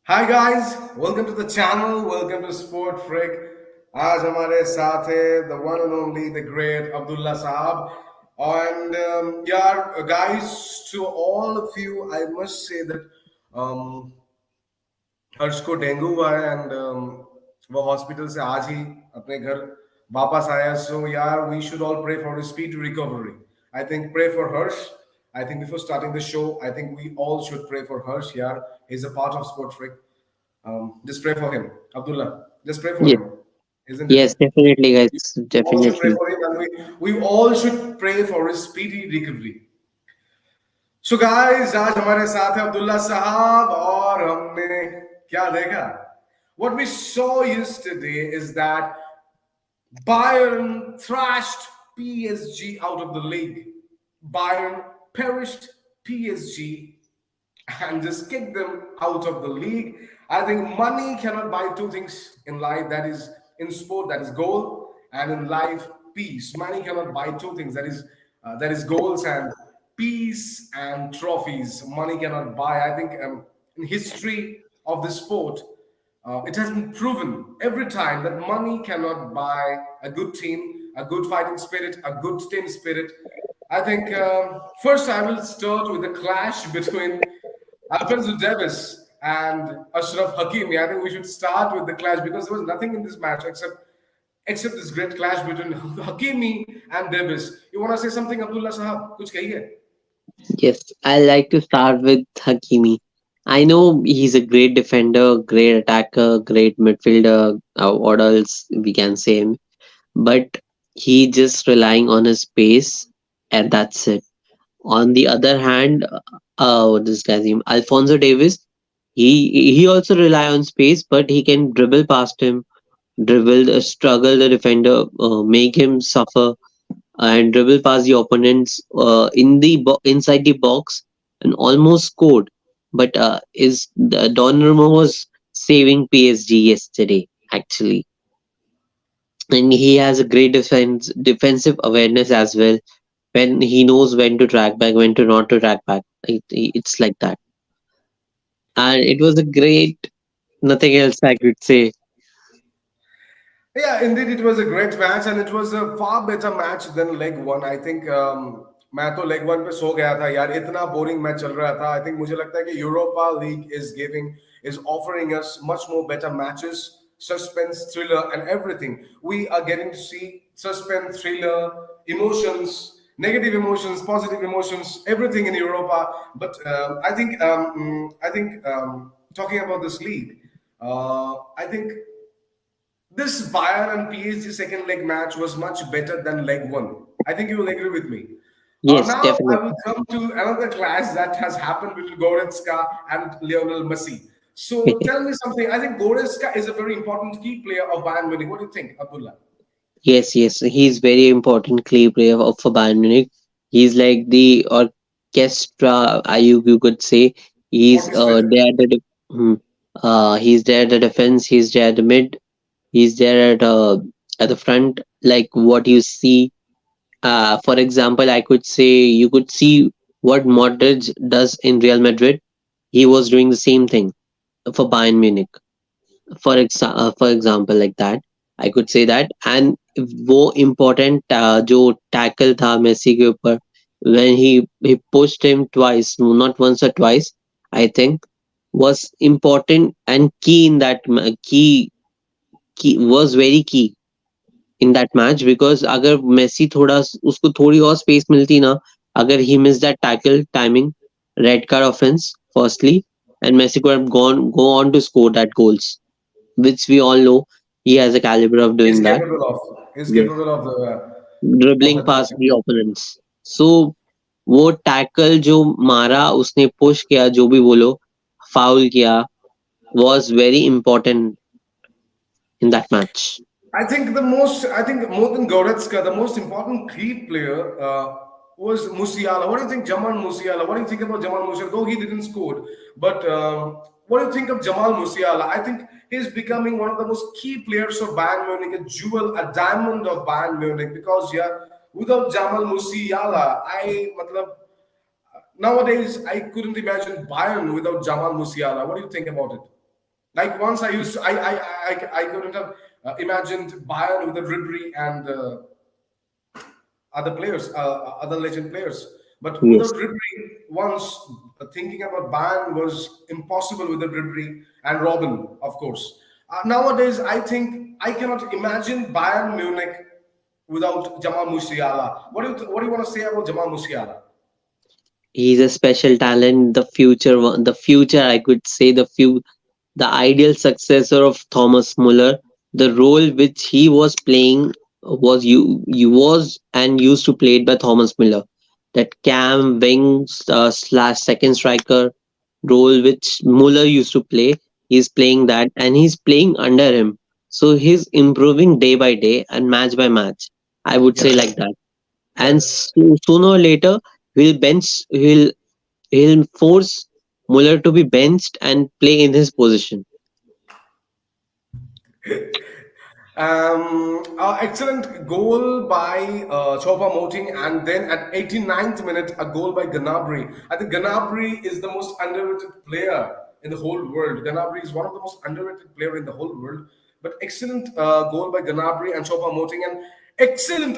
Hi guys, welcome to the channel. Welcome to Sport Freak. आज हमारे साथ है the one and only the great Abdullah Saab. And yeah, guys, to all of you, I must say that um, हर्ष को dengue हुआ है and वो hospital से आज ही अपने घर वापस आया सो यार we should all pray for his speedy recovery I think pray for Harsh I think before starting the show I think we all should pray for Harsh यार is a part of sport freak just pray for him Abdullah just pray for Yes, him isn't it yes, definitely, guys, all should pray definitely. for him and we all should pray for his speedy recovery. So guys आज हमारे साथ है अब्दुल्ला साहब और हमने क्या देखा what we saw yesterday is that Bayern thrashed PSG out of the league. Bayern perished PSG and just kicked them out of the league. I think money cannot buy two things in life, that is in sport, that is goal, and in life, peace. Money cannot buy two things, that is goals and peace and trophies. Money cannot buy. I think in history of the sport, it has been proven every time that money cannot buy a good team, a good fighting spirit, a good team spirit. I think first I will start with the clash between Alfonso Davis and Ashraf Hakimi. I think we should start with the clash because there was nothing in this match except this great clash between Hakimi and Davis. You want to say something, Abdullah Sahab? Kuch kahiye? Yes, I like to start with Hakimi. I know he's a great defender, great attacker, great midfielder. What else we can say him? But he just relying on his pace, and that's it. On the other hand, what is this guy's name? Alfonso Davis. He also rely on space, but he can dribble past him, struggle the defender, make him suffer and dribble past the opponents inside the box and almost scored. But is Donnarumma was saving PSG yesterday actually, and he has a great defensive awareness as well. When he knows when to track back, when to not to track back, it's like that. And it was a great. Nothing else I could say. Yeah, indeed, it was a great match and it was a far better match than leg one. I think मैं तो leg one पे सो गया था यार इतना boring match चल रहा था. I think मुझे लगता है कि Europa League is offering us much more better matches, suspense, thriller, and everything. We are getting to see suspense, thriller, emotions, negative emotions, positive emotions, everything in Europa. But I think talking about this league, I think this Bayern and PSG second leg match was much better than leg one. I think you will agree with me. Yes, Now I definitely. will come to another clash that has happened between Goretzka and Lionel Messi. So tell me something. I think Goretzka is a very important key player of Bayern Munich. What do you think, Abdullah? Yes, yes, he's very important key player for Bayern Munich. He's like the orchestra, you could say. He's Orchestrator. there at he's there at the defense. He's there at the mid. He's there at the front. Like what you see. For example, I could say you could see what Modric does in Real Madrid. He was doing the same thing for Bayern Munich. For example like that I could say that. And वो important जो tackle था Messi के ऊपर when he pushed him twice, no, not once or twice, I think was important and key in that key was very key in that match because अगर Messi थोड़ा उसको थोड़ी और space मिलती ना, अगर he missed that tackle timing, red card offense firstly, and Messi could have go on to score that goals, which we all know he has a caliber of He's doing that. capable of. He's Yes, capable of the of dribbling past attempting. the opponents. So वो tackle जो मारा उसने push किया जो भी बोलो foul किया was very important in that match. I think more than Goretzka, the most important key player was Musiala. What do you think, Jamal Musiala? What do you think about Jamal Musiala? Though he didn't score, but what do you think of Jamal Musiala? I think he's becoming one of the most key players of Bayern Munich, a jewel, a diamond of Bayern Munich. Because yeah, without Jamal Musiala, nowadays I couldn't imagine Bayern without Jamal Musiala. What do you think about it? Like once I used to, I couldn't have imagined Bayern with the Ribery and other players, other legend players. But without Yes. Ribery, once thinking about Bayern was impossible with the Ribery and Robin, of course. Nowadays, I think I cannot imagine Bayern Munich without Jamal Musiala. What do you want to say about Jamal Musiala? He's a special talent, the future one, the future, I could say, the ideal successor of Thomas Muller. The role which he was playing was and used to played by Thomas Muller. That cam wings slash second striker role which Muller used to play, he's playing that, and he's playing under him. So he's improving day by day and match by match. I would Yeah, say like that. And yeah. sooner or later, he'll bench. He'll force Muller to be benched and play in his position. Excellent goal by Chopa Moting, and then at 89th minute, a goal by Gnabry. I think Gnabry is the most underrated player in the whole world. Gnabry is one of the most underrated player in the whole world. But excellent goal by Gnabry and Chopa Moting, and excellent.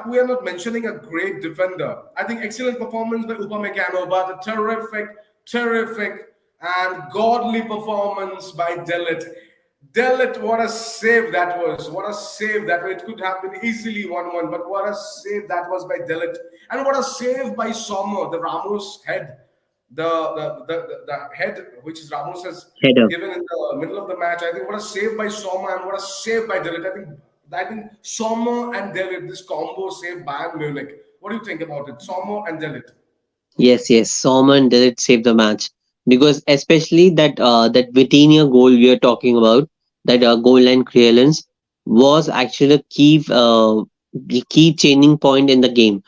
We are not mentioning a great defender. I think excellent performance by Upamecano, but a terrific and godly performance by Delit. Delit, what a save that was. What a save that was. It could have been easily 1-1, but what a save that was by Delit. And what a save by Sommer, the Ramos head. The head which is Ramos has Header. given in the middle of the match. I think what a save by Sommer and what a save by Delit. I think Sommer and Delit, this combo saved Bayern Munich. What do you think about it? Sommer and Delit. Yes. Solomon did it save the match because especially that Vitinha goal we are talking about, that goal line clearance was actually a key changing point in the game.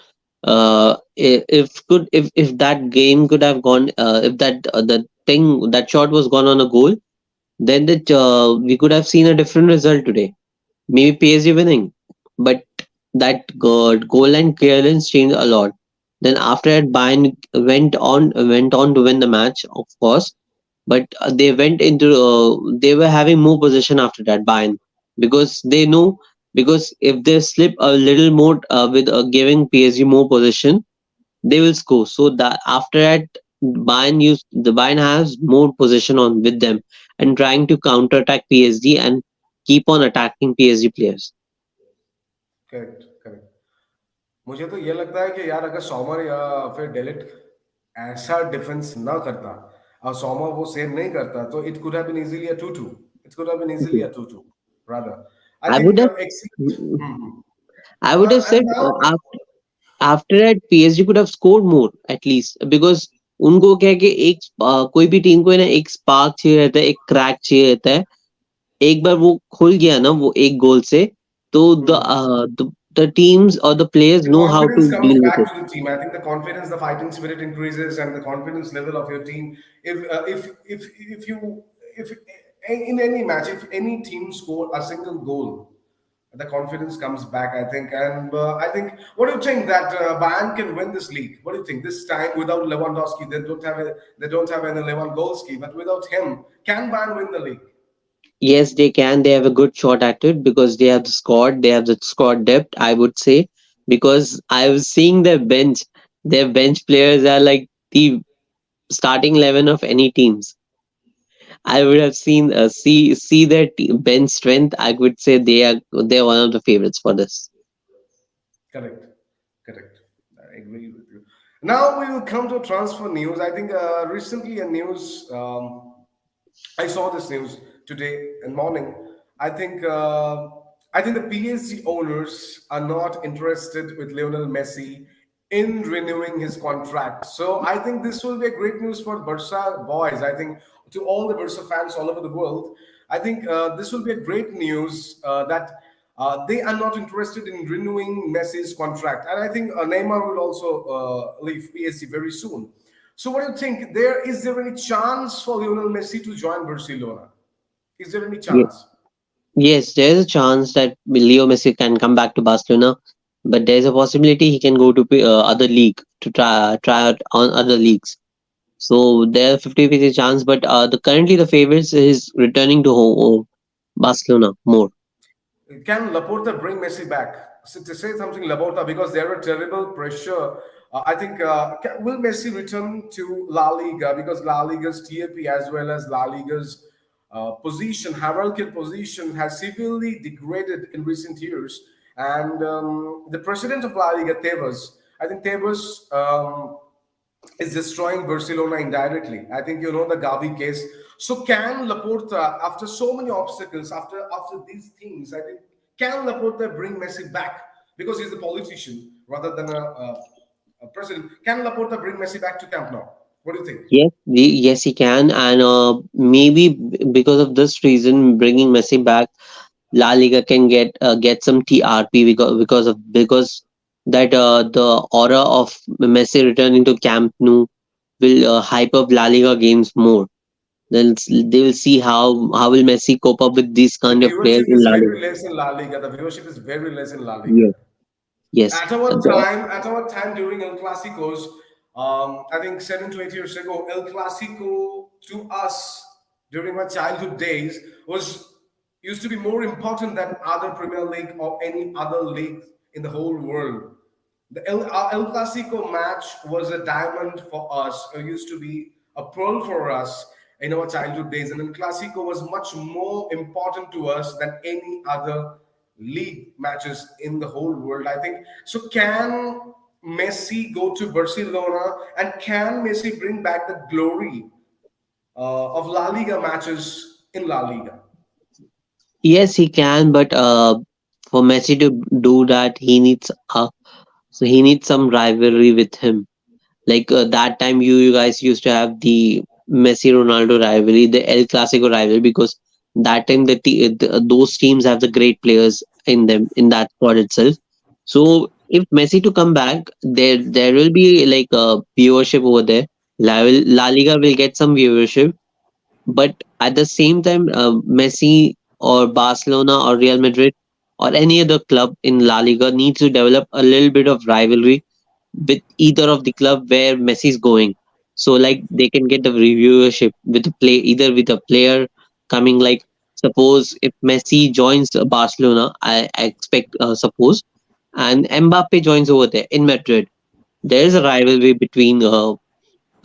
If that game could have gone, if that shot was gone on a goal, then we could have seen a different result today. Maybe PSG winning, but that goal line clearance changed a lot. Then after that, Bayern went on to win the match, of course, but they were having more possession after that, Bayern, because they know, because if they slip a little more with giving PSG more possession, they will score. So that after that, Bayern has more possession on with them and trying to counter attack PSG and keep on attacking PSG players. Correct, correct. मुझे तो ये लगता है कि यार अगर Sommer या फिर डेलिट ऐसा डिफेंस ना करता और सॉमर वो सेव नहीं करता तो it could have been easily a 2-2. It could have been easily a 2-2 rather. I I would think have excellent. I would have said And now after that PSG could have scored more at least because उनको क्या है कि कोई भी team को है ना एक स्पार्क चाहिए रहता है, एक क्रैक चाहिए रहता है. एक बार वो खुल गया ना वो एक गोल से, तो the teams or the players the know how to confidence comes deal with back it. to the team. I think the confidence, the fighting spirit increases, and the confidence level of your team. If you if in any match, if any team score a single goal, the confidence comes back. I think, and I think. What do you think that Bayern can win this league? What do you think this time without Lewandowski? They don't have any Lewandowski, but without him, can Bayern win the league? Yes, they can. They have a good shot at it because they have the squad. They have the squad depth, I would say, because I was seeing their bench. Their bench players are like the starting 11 of any teams. I would have seen see their bench strength. I would say they're one of the favorites for this. Correct. Correct. I agree with you. Now we will come to transfer news. I think recently a news. I saw this news today in morning. I think uh, I think the PSG owners are not interested with Lionel Messi in renewing his contract. So I think this will be a great news for Barca boys. I think to all the Barca fans all over the world, I think this will be a great news that they are not interested in renewing Messi's contract, and I think Neymar will also leave PSG very soon. So, what do you think? Is there any chance for Lionel Messi to join Barcelona? Is there any Ye- chance? Yes, there is a chance that Leo Messi can come back to Barcelona, but there is a possibility he can go to other league to try out on other leagues. So there are 50-50 chance, but the currently the favorites is returning to home, Barcelona more. Can Laporta bring Messi back? So to say something Laporta because there are terrible pressure. I think will Messi return to La Liga because La Liga's TAP as well as La Liga's position, hierarchical position, has severely degraded in recent years. And the president of La Liga, Tebas, I think Tebas is destroying Barcelona indirectly. I think you know the Gavi case. So can Laporta, after so many obstacles, after these things, I think can Laporta bring Messi back because he's a politician rather than a president? Can Laporta bring Messi back to Camp Nou? What do you think? Yes, yes, he can, and maybe because of this reason, bringing Messi back, La Liga can get some TRP because that the aura of Messi returning to Camp Nou will hype up La Liga games more. They will see how will Messi cope up with these The kind of players viewership in is La Liga. very less in La Liga. The viewership is very less in La Liga. Yes, yes. At our time during El Clasicos, I think 7 to 8 years ago, El Clasico to us during my childhood days was used to be more important than other Premier League or any other league in the whole world. The El Clasico match was a diamond for us. It used to be a pearl for us in our childhood days. And El Clasico was much more important to us than any other league matches in the whole world, I think. So, can Messi go to Barcelona and can Messi bring back the glory of La Liga matches in La Liga? Yes, he can, but for Messi to do that, he needs some rivalry with him. Like that time, you guys used to have the Messi Ronaldo rivalry, the El Clasico rivalry, because that time those teams have the great players in them in that squad itself. So if Messi to come back, there will be like a viewership over there. La Liga will get some viewership, but at the same time, Messi or Barcelona or Real Madrid or any other club in La Liga needs to develop a little bit of rivalry with either of the club where Messi is going. So like they can get the viewership with the play either with a player coming like suppose if Messi joins Barcelona, I expect suppose and Mbappe joins over there in Madrid. There is a rivalry between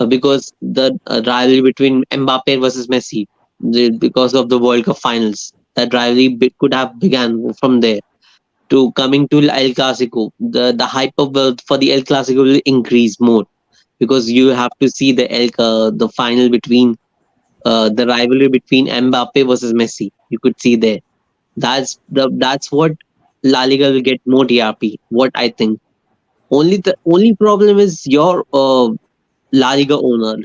because the rivalry between Mbappe versus Messi because of the World Cup finals. That rivalry could have began from there to coming to El Clasico. The hype of for the El Clasico will increase more because you have to see the final between the rivalry between Mbappe versus Messi. You could see there. That's what La Liga will get more TRP. What I think. The only problem is your La Liga owner,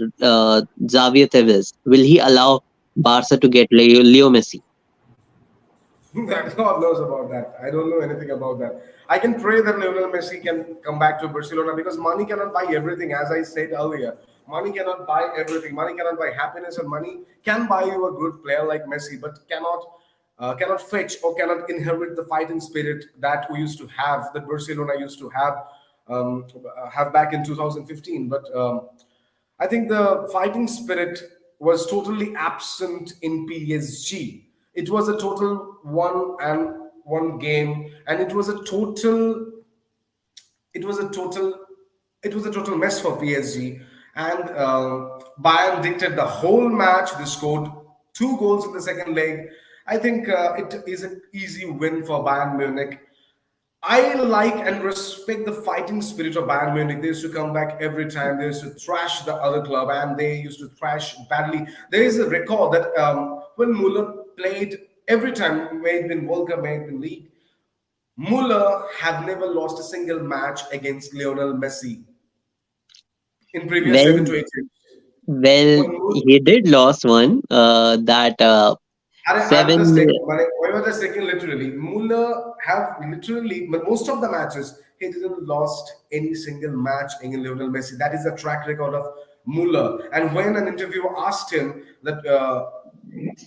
Xavier Tevez. Will he allow Barca to get Leo Messi? That God knows about that. I don't know anything about that. I can pray that Lionel Messi can come back to Barcelona because money cannot buy everything. As I said earlier, money cannot buy everything. Money cannot buy happiness, and money can buy you a good player like Messi, but cannot fetch or cannot inherit the fighting spirit that we used to have, that Barcelona used to um, have back in 2015. But I think the fighting spirit was totally absent in PSG. It was a total one game, and it was a total it was a total mess for PSG. And Bayern dictated the whole match. They scored 2 goals in the second leg. I think it is an easy win for Bayern Munich. I like and respect the fighting spirit of Bayern Munich. They used to come back every time. They used to thrash the other club, and they used to thrash badly. There is a record that when Muller played every time, may it been World Cup, may it been League, Muller have never lost a single match against Lionel Messi in previous seven Well, to eight years. well, When Muller, he did lost one. That I'm just seven. taking, why was I taking literally? Muller have literally, but most of the matches, he didn't lost any single match against Lionel Messi. That is the track record of Muller. And when an interviewer asked him that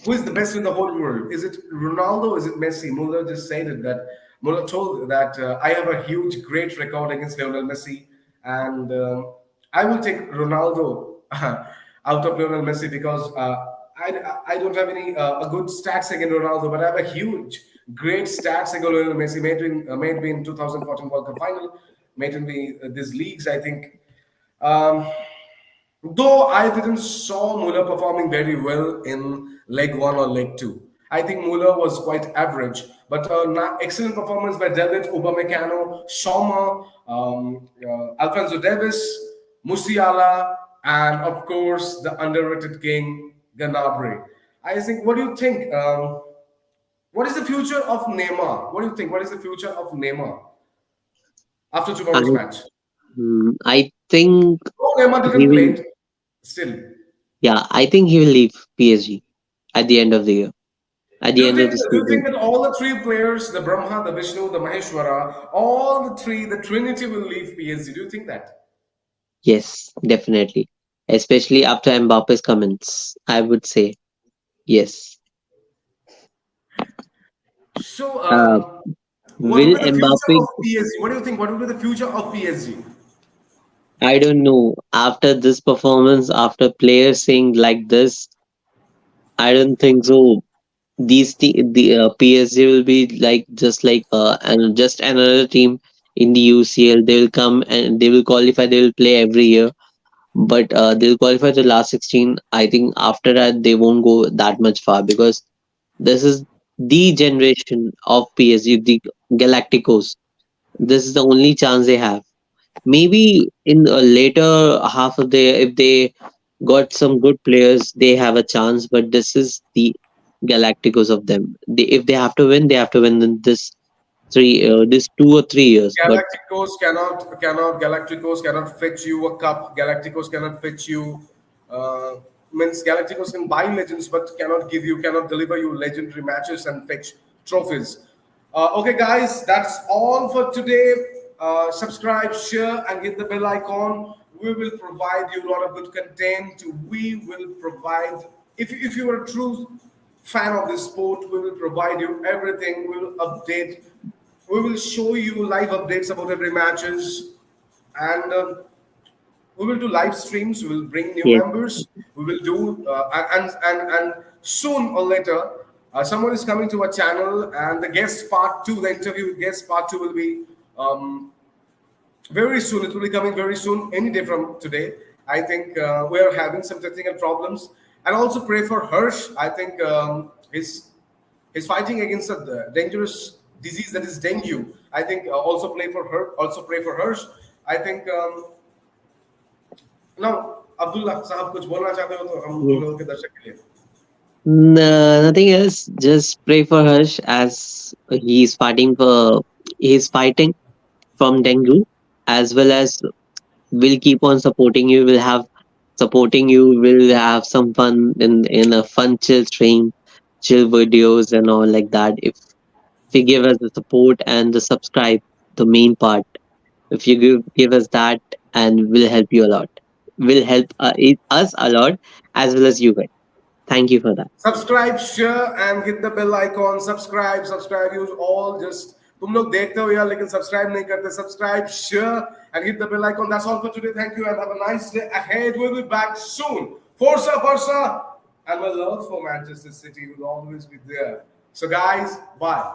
who is the best in the whole world, is it Ronaldo? Or is it Messi? Muller just said it that Muller told that I have a huge, great record against Lionel Messi, and I will take Ronaldo out of Lionel Messi because I don't have any a good stats against Ronaldo, but I have a huge, great stats against Lionel Messi. Made me in 2014 World Cup final, made in the these leagues. I think. Um, Though I didn't saw Muller performing very well in leg one or leg two. I think Muller was quite average, but excellent performance by David, Upamecano, Soma, Alfonso Davis, Musiala, and of course the underrated king Gnabry. I think. What do you think? What is the future of Neymar? What do you think? What is the future of Neymar after I tomorrow's match? I think Oh, Neymar he didn't play will. it still. Yeah, I think he will leave PSG at the end of the year, at the end of the Do you think season. that all the three players, the Brahma, the Vishnu, the Maheshwara, all the three, the Trinity will leave PSG? Do you think that? Yes, definitely. Especially after Mbappe's comments, I would say yes. So, Uh, what will will be the future Mbappe? of PSG? What do you think? What will be the future of PSG? I don't know. After this performance, after players saying like this, I don't think so. The PSG will be like just like and just another team in the UCL. They will come and they will qualify. They will play every year, but they'll qualify to last 16. I think after that they won't go that much far because this is the generation of PSG, the Galacticos. This is the only chance they have. Maybe in a later half of the if they got some good players, they have a chance. But this is the Galacticos of them. If they have to win, they have to win in this 2 or 3 years. But Galacticos cannot fetch you a cup. Galacticos cannot fetch you. Uh, Means Galacticos can buy legends, but cannot deliver you legendary matches and fetch trophies. Okay, guys, that's all for today. Subscribe, share, and hit the bell icon. We will provide you a lot of good content. We will provide, if you are a true fan of this sport, we will provide you everything. We will update. We will show you live updates about every matches, and we will do live streams. We will bring new yes, members. We will do and soon or later, someone is coming to our channel, and the guest part two, the interview with guest part two will be um, very soon. It will be coming very soon, any day from today. I think we are having some technical problems, and also pray for Hirsch. I think he's fighting against a dangerous disease that is dengue. I think also play for her. Also pray for Hirsch. I think now Abdullah साहब कुछ बोलना चाहते हो तो हम yes. लोगों के दर्शक के लिए. Nothing else. Just pray for Harsh as he's fighting from dengue, as well as we'll keep on supporting you. We'll have supporting you. We'll have some fun in a fun chill stream, chill videos and all like that. If you give us the support and the subscribe, the main part. If you give us that, and will help you a lot. Will help us a lot as well as you guys. Thank you for that. Subscribe, share, and hit the bell icon. Subscribe. You all just तुम लोग देखते हो यार लेकिन subscribe नहीं करते. Subscribe, share, and hit the bell icon. That's all for today. Thank you and have a nice day ahead. We'll be back soon. Forza, Barca, and my love for Manchester City will always be there. So guys, bye.